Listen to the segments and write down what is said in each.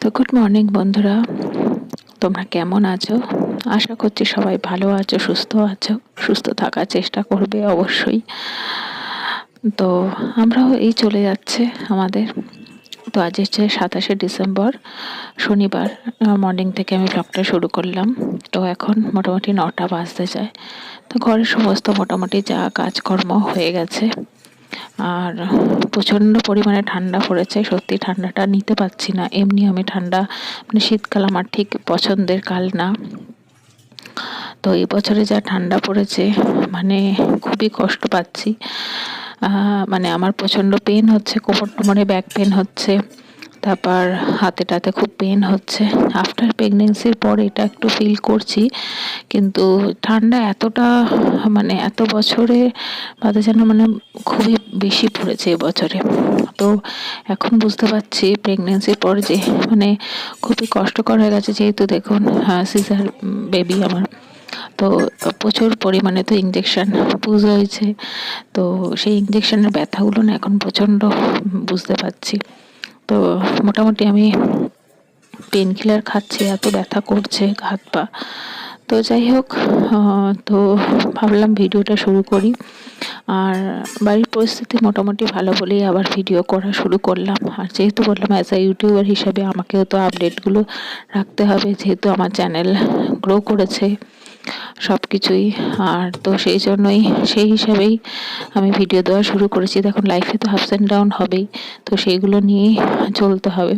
তো good morning বন্ধুরা, তোমরা কেমন আছো? আশা করছি সবাই ভালো আছো, সুস্থ আছো। সুস্থ থাকার চেষ্টা করবে অবশ্যই। তো আমরাও এই চলে যাচ্ছে আমাদের। তো আজ হচ্ছে 27শে ডিসেম্বর, শনিবার। মর্নিং থেকে আমি ব্লগটা শুরু করলাম। তো এখন মোটামুটি 9টা বাজতে যায়। তো ঘরের সমস্ত মোটামুটি যা কাজকর্ম হয়ে গেছে। আর প্রচণ্ড পরিমাণে ঠান্ডা পড়েছে, সত্যি ঠান্ডাটা নিতে পারছি না। এমনি আমি ঠান্ডা মানে শীতকাল আমার ঠিক পছন্দের কাল না। তো এই বছরে যা ঠান্ডা পড়েছে মানে খুবই কষ্ট পাচ্ছি। মানে আমার প্রচণ্ড পেন হচ্ছে, কোমর টোমরে ব্যাক পেন হচ্ছে, তারপর হাতে টাতে খুব পেন হচ্ছে। আফটার প্রেগনেন্সির পর এটা একটু ফিল করছি, কিন্তু ঠান্ডা এতটা মানে এত বছরে বাদে যেন মানে খুবই বেশি পড়েছে এবছরে। তো এখন বুঝতে পারছি প্রেগনেন্সির পর যে মানে খুবই কষ্টকর হয়ে গেছে, যেহেতু দেখুন সিজার বেবি আমার। তো প্রচুর পরিমাণে তো ইঞ্জেকশন পুজ হয়েছে। তো সেই ইঞ্জেকশনের ব্যথাগুলো না এখন প্রচণ্ড বুঝতে পারছি। তো মোটামুটি আমি পেন কিলার খাচ্ছি, এত ব্যথা করছে হাত পা। তো যাই হোক, তো ভাবলাম ভিডিওটা শুরু করি। আর বাড়ির পরিস্থিতি মোটামুটি ভালো বলেই আবার ভিডিও করা শুরু করলাম। আর যেহেতু বললাম অ্যাজ আ ইউটিউবার হিসাবে আমাকেও তো আপডেটগুলো রাখতে হবে, যেহেতু আমার চ্যানেল গ্রো করেছে সব কিছুই। আর তো সেই জন্যই সেই হিসাবেই আমি ভিডিও দেওয়া শুরু করেছি। দেখুন লাইফে তো আপস অ্যান্ড ডাউন হবেই, তো সেইগুলো নিয়েই চলতে হবে।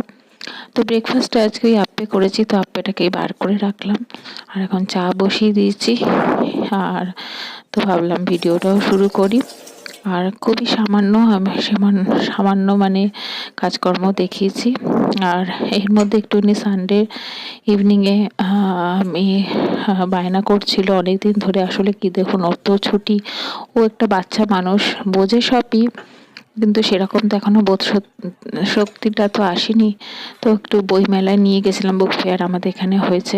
তো ব্রেকফাস্টটা আজকে ওই আপ্পে করেছি, তো আপ্পেটাকেই বার করে রাখলাম। আর এখন চা বসিয়ে দিয়েছি। আর তো ভাবলাম ভিডিওটাও শুরু করি। আর খুবই সামান্য আমি সামান্য মানে কাজকর্ম দেখিয়েছি। আর এর মধ্যে একটুখানি সানডে ইভিনিংয়ে আমি বায়না করছিল অনেক দিন ধরে। আসলে কি দেখুন, ওর তো ছুটি, ও একটা বাচ্চা মানুষ, বোঝে সবই, কিন্তু সেরকম তো এখনো বোধ শক্তিটা তো আসেনি। তো একটু বই মেলায় নিয়ে গেছিলাম, বুক ফেয়ার আমাদের এখানে হয়েছে,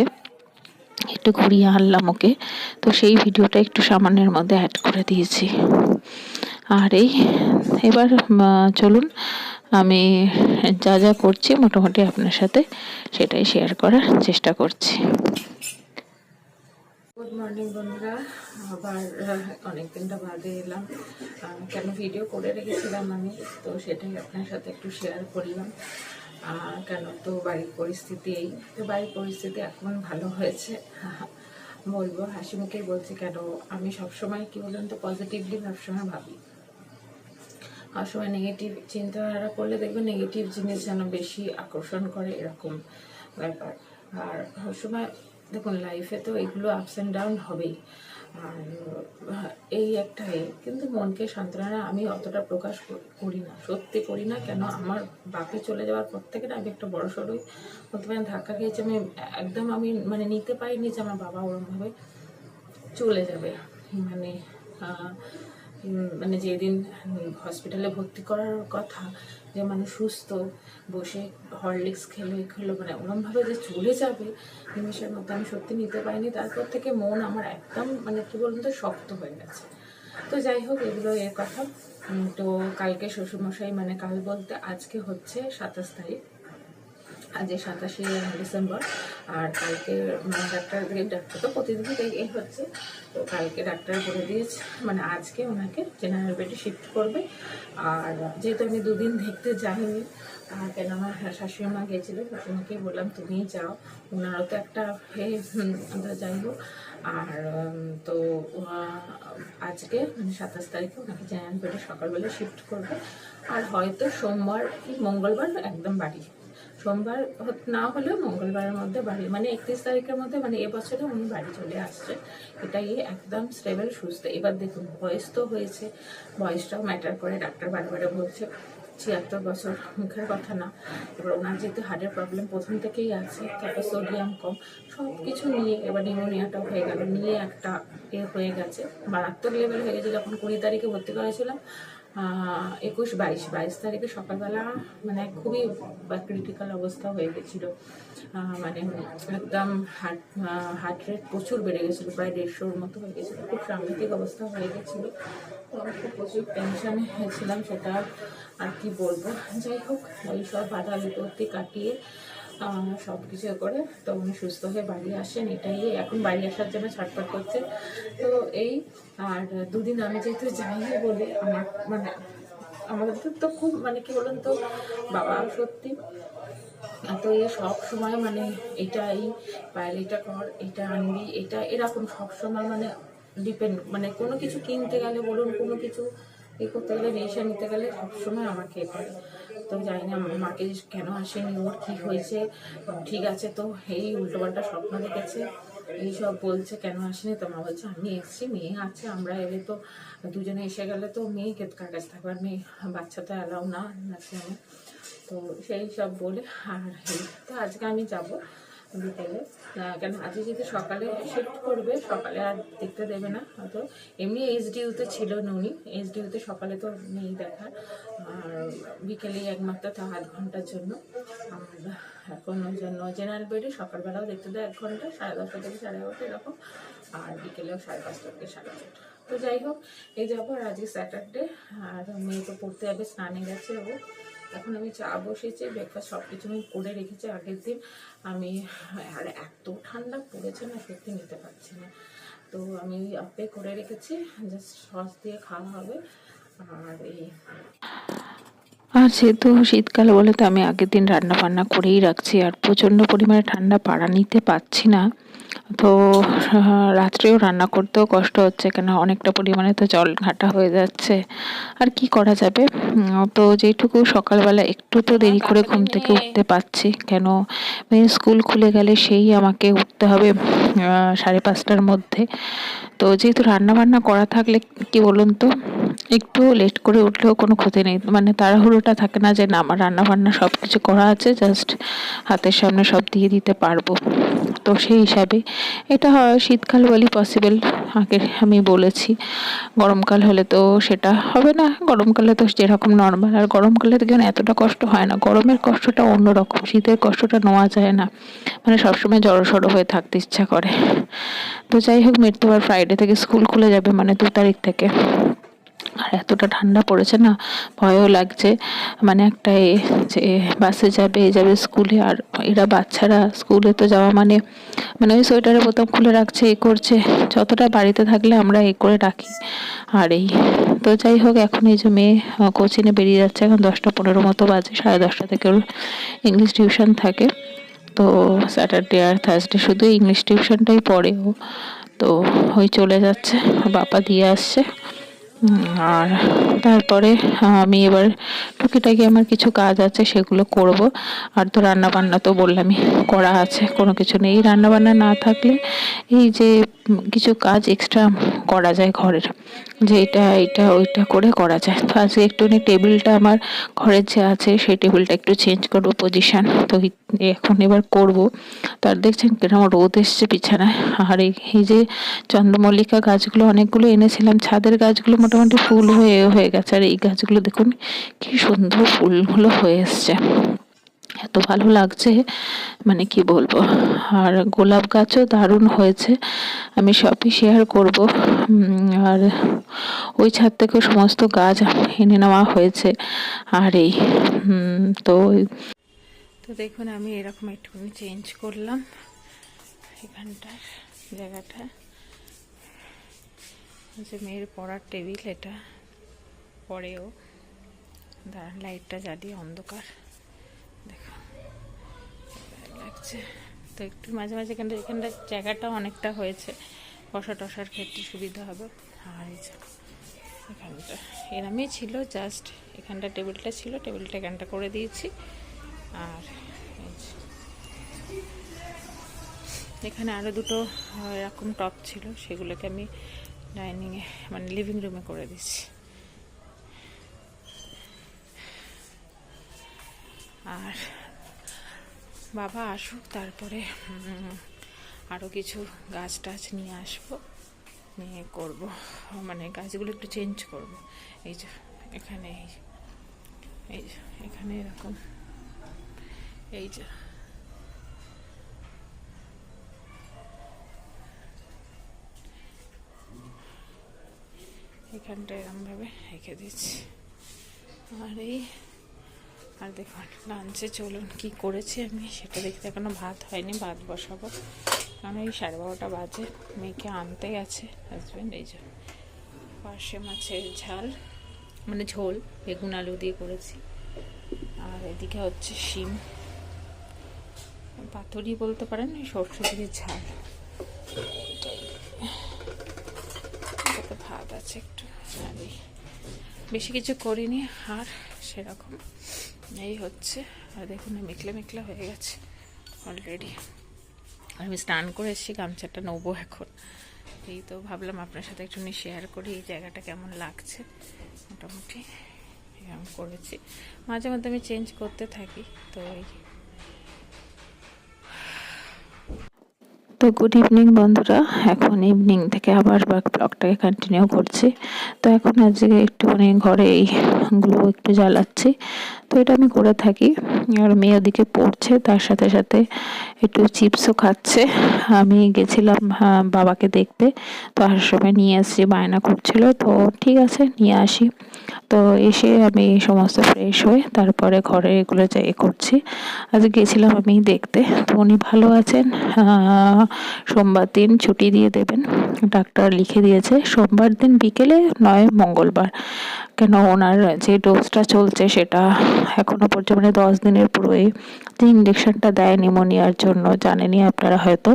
একটু ঘুরিয়ে আনলাম ওকে। তো সেই ভিডিওটা একটু সামান্যের মধ্যে অ্যাড করে দিয়েছি। আর এই এবার চলুন আমি যা যা করছি মোটামুটি আপনার সাথে সেটাই শেয়ার করার চেষ্টা করছি। গুড মর্নিং বন্ধুরা, আবার অনেক দিনটা বাদে এলাম। কেন ভিডিও করে রেখেছিলাম আমি, তো সেটাই আপনার সাথে একটু শেয়ার করলাম। কেন তো বাড়ির পরিস্থিতি এই, তো বাড়ির পরিস্থিতি এখন ভালো হয়েছে বলবো, হাসি মুখেই বলছি। কেন আমি সবসময় কি বলুন তো, পজিটিভলি সবসময় ভাবি। সবসময় নেগেটিভ চিন্তাধারা করলে দেখবেন নেগেটিভ জিনিস যেন বেশি আকর্ষণ করে, এরকম ব্যাপার। আর সবসময় দেখুন লাইফে তো এগুলো আপস অ্যান্ড ডাউন হবেই। আর এই একটাই, কিন্তু মনকে সান্ত্বনা আমি অতটা প্রকাশ করি না, সত্যি করি না। কেন আমার বাপি চলে যাওয়ার পর থেকে না আমি একটা বড় সড়োই বলতে পারেন ধাক্কা খেয়েছি। আমি একদম আমি মানে নিতে পারিনি যে আমার বাবা ওরমভাবে চলে যাবে। মানে মানে যেদিন হসপিটালে ভর্তি করার কথা, যে মানে সুস্থ বসে হরলিক্স খেলো মানে ওরমভাবে যে চলে যাবে নিমেষের মধ্যে, আমি সত্যি নিতে পারিনি। তারপর থেকে মন আমার একদম মানে কী বলুন তো শক্ত হয়ে গেছে। তো যাই হোক, এগুলো এর কথা। তো কালকে শ্বশুরমশাই মানে কাল বলতে আজকে হচ্ছে 27 তারিখ, আজ 27শে ডিসেম্বর। আর কালকে মানে ডাক্তার তো প্রতিদিনই এই হচ্ছে। তো কালকে ডাক্তার বলে দিয়েছে মানে আজকে ওনাকে জেনারেল বেডে শিফট করবে। আর যেহেতু আমি দুদিন দেখতে যাইনি, কেন আমার শাশুড়ি মা গেছিলো, শাশুড়িমাকে বললাম তুমিই যাও, ওনারও তো একটা যাই হোক। আর তো আজকে মানে 27 তারিখে ওনাকে জেনারেল বেডে সকালবেলা শিফট করবে। আর হয়তো সোমবার কি মঙ্গলবার একদম বাড়ি, সোমবার না হলেও মঙ্গলবারের মধ্যে বাড়ি, মানে 31 তারিখের মধ্যে মানে এবছরে উনি বাড়ি চলে আসছে। এটাই একদম স্টেবল সুস্থ। এবার দেখুন বয়স তো হয়েছে, বয়সটাও ম্যাটার করে। ডাক্তার বারে বলছে 76 বছর, মুখের কথা না। এবার ওনার যেহেতু হার্টের প্রবলেম প্রথম থেকেই আছে, তারপর সোডিয়াম কম, সব কিছু নিয়ে এবার নিউমোনিয়াটাও হয়ে গেল, নিয়ে একটা হয়ে গেছে, মারাত্মক লেভেল হয়ে গেছে। যখন 20 তারিখে ভর্তি করেছিলাম, 22 তারিখে সকালবেলা মানে খুবই ক্রিটিক্যাল অবস্থা হয়ে গেছিলো। মানে একদম হার্ট রেট প্রচুর বেড়ে গেছিলো, প্রায় 150-র মতো হয়ে গেছিলো, খুব সাংঘাতিক অবস্থা হয়ে গেছিলো। তো আমি খুব প্রচুর টেনশানে হয়েছিলাম, সেটা আর কি বলবো। যাই হোক, এই সব বাধা বিপত্তি কাটিয়ে সব কিছু করে তো উনি সুস্থ হয়ে বাড়ি আসেন, এটাই এখন বাড়ি আসার জন্য ছটফট করছে। তো এই আর দুদিন আমি যেহেতু যাইনি বলে আমার মানে আমাদের তো খুব মানে কি বলুন তো, বাবা সত্যি তো সব সময় মানে এটা এই পায়েল এটা কর, এটা আনবি, এটা এরকম সব সময় মানে ডিপেন্ড, মানে কোনো কিছু কিনতে গেলে বলুন, কোনো কিছু করতে গেলে, রিয়েকশন নিতে গেলে সবসময় আমাকে করে। তো জানি না মাকে কেন আসেনি, ওর কী হয়েছে, ঠিক আছে তো এই উল্টোপাল্টা স্বপ্ন দেখেছে এইসব বলছে কেন আসেনি। তো মা বলছে আমি এসেছি, মেয়ে আছে, আমরা এলে তো দুজনে এসে গেলে তো মেয়েকে কার কাছে থাকবে, আর মেয়ে বাচ্চা তো অ্যালাউ না নাকি আমি। তো সেই সব বলে আর তো আজকে আমি যাব বিকেলে, কেন আজকে যেহেতু সকালে শিফট করবে, সকালে আর দেখতে দেবে না হয়তো। এমনি এইচডিইউতে ছিল নুনি, এইচডিইউতে সকালে তো নেই দেখা, আর বিকেলেই একমাত্র তা আধ ঘন্টার জন্য। আর এখন ওই জন্য জেনারেল বেডে সকালবেলাও দেখতে দেয় 1 ঘন্টা, 10:30 থেকে 11:30 এরকম, আর বিকেলেও 5:30 থেকে 8:30। তো যাই হোক এই যাবো, আর আজকে স্যাটারডে, আর মেয়ে তো পড়তে যাবে, স্নানে গেছে ও। এখন আমি চা বসেছি, ব্রেকফাস্ট সব কিছু আমি করে রেখেছি আগের দিন আমি। আর এত ঠান্ডা পড়েছে না, সত্যি নিতে পারছি না। তো আমি আপে করে রেখেছি, জাস্ট সস দিয়ে খাওয়া হবে। আর এই আর যেহেতু শীতকাল বলে তো আমি আগের দিন রান্না বান্না করেই রাখছি, আর প্রচণ্ড পরিমাণে ঠান্ডা পাড়া নিতে পারছি না। তো রাত্রেও রান্না করতেও কষ্ট হচ্ছে, কেন অনেকটা পরিমাণে তো জল ঘাটা হয়ে যাচ্ছে। আর কি করা যাবে, তো যেটুকু সকালবেলা একটু তো দেরি করে ঘুম থেকে উঠতে পারছি, কেন মেয়ের স্কুল খুলে গেলে সেই আমাকে উঠতে হবে 5:30টার মধ্যে। তো যেহেতু রান্না বান্না করা থাকলে কি বলুন তো, একটু লেট করে উঠলেও কোনো ক্ষতি নেই, মানে তাড়াহুড়োটা থাকে না যে না আমার রান্না বান্না সব কিছু করা আছে, জাস্ট হাতের সামনে সব দিয়ে দিতে পারবো। তো সেই হিসাবে এটা হয় শীতকাল বলেই পসিবল, আগে আমি বলেছি। গরমকাল হলে তো সেটা হবে না, গরমকালে তো যেরকম নর্মাল, আর গরমকালে তো যেন এতটা কষ্ট হয় না, গরমের কষ্টটা অন্যরকম, শীতের কষ্টটা নেওয়া যায় না, মানে সবসময় জড়সড় হয়ে থাকতে ইচ্ছা করে। তো যাই হোক, মেয়ের তো আবার ফ্রাইডে থেকে স্কুল খুলে যাবে, মানে 2 তারিখ থেকে। আর এতটা ঠান্ডা পড়েছে না, ভয়ও লাগছে, মানে একটা যে বাসে যাবে যাবে স্কুলে, আর এরা বাচ্চারা স্কুলে তো যাওয়া মানে মানে ওই সোয়েটারের বোতাম খুলে রাখছে, করছে, যতটা বাড়িতে থাকলে আমরা করে রাখি। আর এই তো যাই হোক, এখন এই যে মেয়ে কোচিংয়ে বেরিয়ে যাচ্ছে, এখন 10:15 মতো বাজে, 10:30 থেকে ওর ইংলিশ টিউশন থাকে। তো স্যাটারডে আর থার্সডে শুধু ইংলিশ টিউশনটাই পড়ে ও। তো ওই চলে যাচ্ছে, বাবা দিয়ে আসছে। আর তারপরে আমি এবার টুকিটাকি আমার কিছু কাজ আছে সেগুলো করব। আর তো রান্না বান্না তো বললামই করা আছে, কোনো কিছু নেই। রান্না বান্না না থাকলে এই যে কিছু কাজ এক্সট্রা করা যায় ঘরের, যে এটা এটা ওইটা করে করা যায়। তো আজকে একটুখানি টেবিলটা আমার ঘরের যে আছে সেই টেবিলটা একটু চেঞ্জ করবো পজিশন, তো এখন এবার করব। তার দেখছেন কিরকম রোদ এসছে বিছানায়। আর এই যে চন্দ্রমল্লিকা গাছগুলো অনেকগুলো এনেছিলাম, ছাদের গাছগুলো মোটামুটি ফুল হয়ে গেছে, আর এই গাছগুলো দেখুন কি সুন্দর ফুলগুলো হয়ে এসছে, এত ভালো লাগছে, মানে কি বলবো। আর গোলাপ গাছও দারুণ হয়েছে, আমি সবই শেয়ার করব। আর ওই ছাদ থেকে সমস্ত গাছ এনে নেওয়া হয়েছে। আর এই তো তো দেখুন আমি এরকম একটুখানি চেঞ্জ করলাম এখানটার জায়গাটা, যে মেয়ের পড়ার টেবিল, এটা পরেও দাঁড়ান লাইটটা জ্বালিয়ে, অন্ধকার দেখো লাগছে। তো একটু মাঝে মাঝে এখানটা জায়গাটা অনেকটা হয়েছে, বসা টসার ক্ষেত্রে সুবিধা হবে। আর এই যে এখানটা এরমই ছিল, জাস্ট এখানটা টেবিলটা ছিল, টেবিলটা এখানটা করে দিয়েছি। আর এখানে আরও দুটো এরকম টপ ছিল, সেগুলোকে আমি ডাইনিংয়ে মানে লিভিং রুমে করে দিচ্ছি। আর বাবা আসুক, তারপরে আরও কিছু গাছ টাছ নিয়ে আসবো, নিয়ে করব, মানে গাছগুলো একটু চেঞ্জ করব। এই যে এখানে এই যে এখানে এরকম, এই যে এখানটা এরকমভাবে রেখে দিচ্ছি। আর এই আর দেখুন লাঞ্চে চলুন কি করেছি আমি সেটা দেখতে, এখনো ভাত হয়নি, ভাত বসাবো কারণ এই 12:30 বাজে। মেয়েকে আনতে গেছে হাজব্যান্ড। এই যে পার্শে মাছের ঝাল মানে ঝোল বেগুন আলু দিয়ে করেছি, আর এদিকে হচ্ছে শিম পাতুরি বলতে পারেন, ওই সরষে দিয়ে ঝাল। ভাত আছে একটু, আর বেশি কিছু করিনি আর সেরকম এই হচ্ছে। আর দেখুন মেখলে মেখলে হয়ে গেছে অলরেডি। আর আমি স্নান করে এসেছি, গামছাটা নেবো এখন। এই তো ভাবলাম আপনার সাথে একটুখানি শেয়ার করি এই জায়গাটা কেমন লাগছে। মোটামুটি এরকম করেছি, মাঝে মধ্যে আমি চেঞ্জ করতে থাকি। তো এই তো গুড ইভিনিং বন্ধুরা, এখন ইভিনিং থেকে আবার ব্লগটাকে কন্টিনিউ করছি। তো এখন আজকে একটুখানি ঘরে এইগুলো একটু জ্বালাচ্ছি, তো এটা আমি করে থাকি। আর মেয়ে ওদিকে পড়ছে, তার সাথে সাথে একটু চিপসও খাচ্ছে। আমি গেছিলাম বাবাকে দেখতে, তো আসার সময় নিয়ে আসছি, বায়না করছিল, তো ঠিক আছে নিয়ে আসি। তো এসে আমি সমস্ত ফ্রেশ হয়ে তারপরে ঘরে এগুলো করছি। আজ গেছিলাম আমি দেখতে, তো উনি ভালো আছেন। সোমবার দিন ছুটি দিয়ে দেবেন, ডাক্তার লিখে দিয়েছে সোমবার দিন বিকেলে, নয় মঙ্গলবার। কেন ওনার যে ডোজটা চলছে সেটা এখনো পর্যন্ত মানে 10 দিনের পুরোই যে ইঞ্জেকশনটা দেয় নিউমোনিয়ার জন্য, জানেনই আপনারা হয়তো।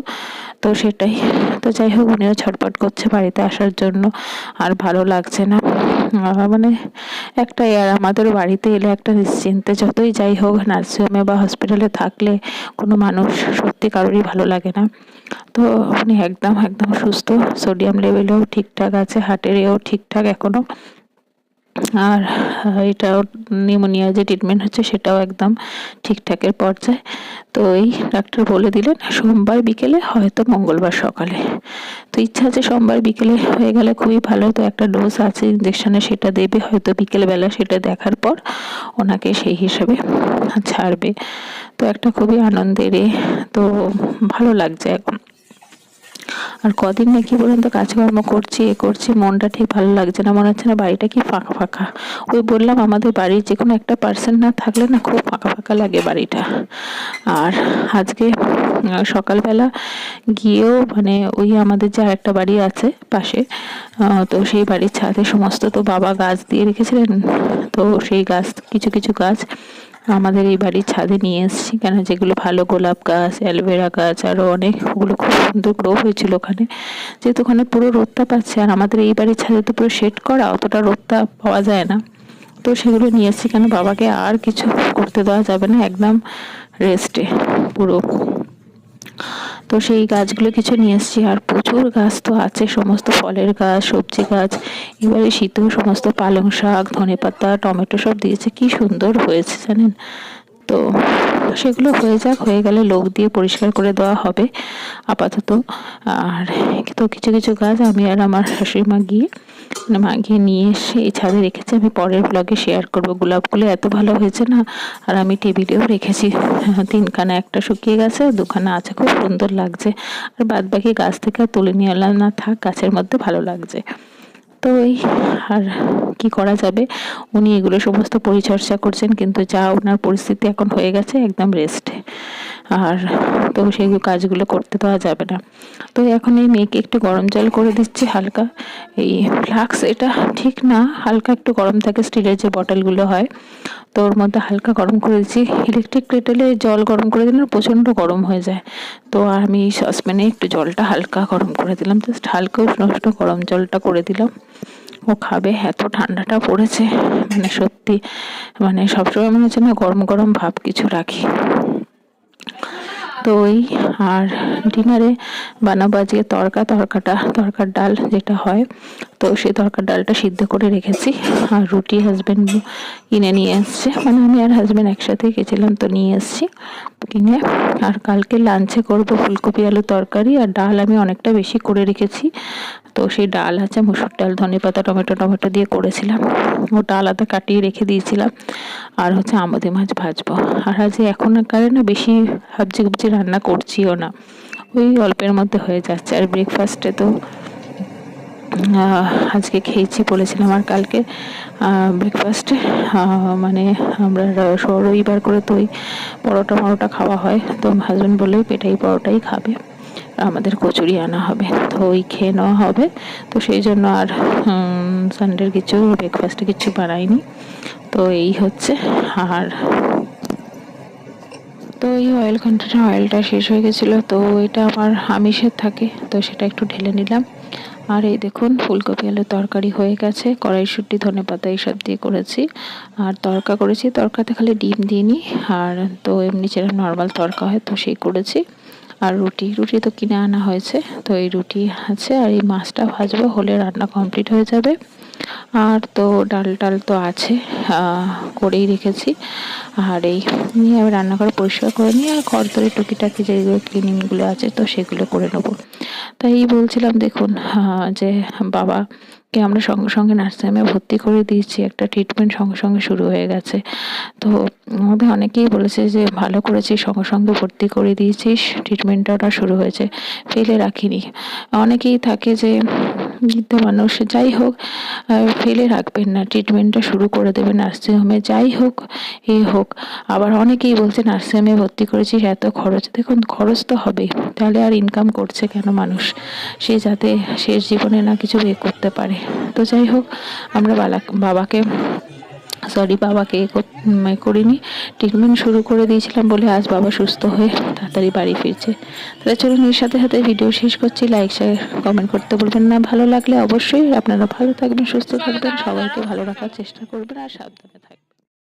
তো সেটাই, তো যাই হোক উনিও ছটপট করছে বাড়িতে আসার জন্য, আর ভালো লাগছে না। মানে একটাই, আর আমাদের বাড়িতে এলে একটা নিশ্চিন্তে, যতই যাই হোক নার্সিংহোমে বা হসপিটালে থাকলে কোনো মানুষ সত্যি কারোরই ভালো লাগে না। তো উনি একদম একদম সুস্থ, সোডিয়াম লেভেলও ঠিকঠাক আছে, হার্টের এও ঠিকঠাক এখনো। আর এটাও নিউমোনিয়া যে ট্রিটমেন্ট হচ্ছে সেটাও একদম ঠিকঠাকের পর্যায়ে। তো এই ডাক্তার বলে দিলেন সোমবার বিকেলে, হয়তো মঙ্গলবার সকালে। তো ইচ্ছা আছে সোমবার বিকেলে হয়ে গেলে খুবই ভালো। তো একটা ডোজ আছে ইঞ্জেকশনে, সেটা দেবে হয়তো বিকেলবেলা, সেটা দেখার পর ওনাকে সেই হিসেবে ছাড়বে। তো একটা খুবই আনন্দের তো ভালো লাগছে এখন। আর কদিন না কি বলুন তো কাজকর্ম করছি করছি, মনটা ঠিক ভালো লাগছে না, মনে হচ্ছে না বাড়িটা কি ফাঁকা ফাঁকা। ওই বললাম আমাদের বাড়ির যে কোনো একটা পার্সন না থাকলে না খুব ফাঁকা ফাঁকা লাগে বাড়িটা। আর আজকে সকালবেলা গিয়েও মানে ওই আমাদের যে আরেকটা বাড়ি আছে পাশে, তো সেই বাড়ির ছাদে সমস্ত তো বাবা গাছ দিয়ে রেখেছিলেন। তো সেই গাছ কিছু কিছু গাছ আমাদের এই বাড়ির ছাদে নিয়ে এসেছি, কেন যেগুলো ভালো গোলাপ গাছ, অ্যালোভেরা গাছ, আরও অনেক, ওগুলো খুব সুন্দর গ্রো হয়েছিল ওখানে। যেহেতু ওখানে পুরো রোদটা পাচ্ছে, আর আমাদের এই বাড়ির ছাদে তো পুরো শেড করা, অতটা রোদটা পাওয়া যায় না। তো সেগুলো নিয়ে এসেছি, কেন বাবাকে আর কিছু করতে দেওয়া যাবে না, একদম রেস্টে পুরো। তো সেই গাছগুলো কিছু নিয়ে এসেছি। আর প্রচুর গাছ তো আছে, সমস্ত ফলের গাছ, সবজি গাছ। এবারে শীতেও সমস্ত পালং শাক, ধনেপাতা, টমেটো সব দিয়েছে, কি সুন্দর হয়েছে জানেন। তো সেগুলো হয়ে যাক, হয়ে গেলে লোক দিয়ে পরিষ্কার করে দেওয়া হবে আপাতত। আর তো কিছু কিছু গাছ আমি আর আমার শাশুড়ি মা গিয়ে মাগিয়ে নিয়ে এসে এই ছাদে রেখেছি, আমি পরের ব্লগে শেয়ার করব। গোলাপগুলো এত ভালো হয়েছে না, আর আমি টেবিলেও রেখেছি 3খানা, একটা শুকিয়ে গেছে, 2খানা আছে, খুব সুন্দর লাগছে। আর বাদ বাকি গাছ থেকে আর তুলে নিয়ে এলাম না, থাক গাছের মধ্যে, ভালো লাগছে। তো এই আর কি করা যাবে, উনি এগুলো সমস্ত পরিচর্যা করছেন, কিন্তু যা ওনার পরিস্থিতি এখন হয়ে গেছে একদম রেস্টে। আর তো সেই কাজগুলো করতে দেওয়া যাবে না। তো এখন এই মেয়েকে একটু গরম জল করে দিচ্ছি হালকা, এই ফ্লাক্স, এটা ঠিক না, হালকা একটু গরম থাকে, স্টিলের যে বটলগুলো হয়, তো ওর মধ্যে হালকা গরম করে দিচ্ছি। ইলেকট্রিক কেটেলে জল গরম করে দিলে প্রচণ্ড গরম হয়ে যায়। তো আমি সসপ্যানে একটু জলটা হালকা গরম করে দিলাম, জাস্ট হালকা উষ্ণ উষ্ণ গরম জলটা করে দিলাম। ও খাবে, এত ঠান্ডাটা পড়েছে মানে সত্যি, মানে সবসময় মনে হচ্ছে না গরম গরম ভাব কিছু রাখি। তো ওই আর ডিনারে বানাবো আজকে তরকার ডাল যেটা হয়, তো সেই তরকার ডালটা সিদ্ধ করে রেখেছি। আর রুটি হাজব্যান্ড কিনে নিয়ে এসছে, মানে আমি আর হাজব্যান্ড একসাথে গেছিলাম, তো নিয়ে এসছি কিনে। আর কালকে লাঞ্চে করব ফুলকপি আলু তরকারি, আর ডাল আমি অনেকটা বেশি করে রেখেছি। তো সেই ডাল আছে, মুসুর ডাল, ধনেপাতা, টমেটো দিয়ে করেছিলাম, ওটা আলাদা কাটিয়ে রেখে দিয়েছিলাম। আর হচ্ছে আমোদে মাছ ভাজবো। আর আজ এখনকারে না বেশি সবজি রান্না করছিও না, ওই অল্পের মধ্যে হয়ে যাচ্ছে। আর ব্রেকফাস্টে তো আজকে খেয়েছি বলেছিলাম। আর কালকে ব্রেকফাস্টে মানে আমরা রবিবার করে তো ওই পরোটা খাওয়া হয়, তো হাজব্যান্ড বললে পেটাই পরোটাই খাবে, আমাদের কচুরি আনা হবে, তো ওই খেয়ে নেওয়া হবে। তো সেই জন্য আর সানডের কিছু ব্রেকফাস্টে কিছু বানাইনি। তো এই হচ্ছে। আর তো এই অয়েল কন্টেনার অয়েলটা শেষ হয়ে গেছিলো, তো এটা আমার আমিষের থাকে, তো সেটা একটু ঢেলে নিলাম। আর এই দেখুন ফুলকপি আলুর তরকারি হয়ে গেছে, কড়াইশুঁটি ধনেপাতা এইসব দিয়ে করেছি। আর তরকা করেছি, তরকাতে খালি ডিম দিইনি, আর তো এমনি যেরকম নর্মাল তরকা হয় তো সেই করেছি। আর রুটি তো কিনে আনা হয়েছে, তো এই রুটি আছে। আর এই মাছটা ভাজবো, হলে রান্না কমপ্লিট হয়ে যাবে। আর তো ডাল তো আছে, করেই রেখেছি। আর এই নিয়ে আমি রান্নাঘর পরিষ্কার করে নিই, আর ঘরদোরে টুকিটাকি যেগুলো ক্লিনিংগুলো আছে তো সেগুলো করে নেবো। তাই বলছিলাম দেখুন, যে বাবাকে আমরা সঙ্গে সঙ্গে নার্সিংহোমে ভর্তি করে দিয়েছি, একটা ট্রিটমেন্ট সঙ্গে সঙ্গে শুরু হয়ে গেছে। তো আমাদের অনেকেই বলেছে যে ভালো করেছিস, সঙ্গে সঙ্গে ভর্তি করে দিয়েছিস, ট্রিটমেন্টটা শুরু হয়েছে, ফেলে রাখিনি। অনেকেই থাকে যে বৃদ্ধ মানুষ, যাই হোক ফেলে রাখবেন না, ট্রিটমেন্টটা শুরু করে দেবেন নার্সিংহোমে, যাই হোক হোক। আবার অনেকেই বলছে নার্সিংহোমে ভর্তি করেছিস, এত খরচ। দেখুন খরচ তো হবেই, তাহলে আর ইনকাম করছে কেন মানুষ? সে যাতে শেষ জীবনে না কিছু করতে পারে। তো যাই হোক, আমরা বাবাকে করিনি, ট্রিটমেন্ট শুরু করে দিয়েছিলাম বলে আজ বাবা সুস্থ হয়ে তাড়াতাড়ি বাড়ি ফিরছে। তাহলে চলুন, এর সাথে সাথে ভিডিও শেষ করছি। লাইক শেয়ার কমেন্ট করতে বলবেন না, ভালো লাগলে অবশ্যই। আপনারা ভালো থাকবেন, সুস্থ থাকবেন, সবাইকে ভালো রাখার চেষ্টা করবেন, আর সাবধানে থাকবেন।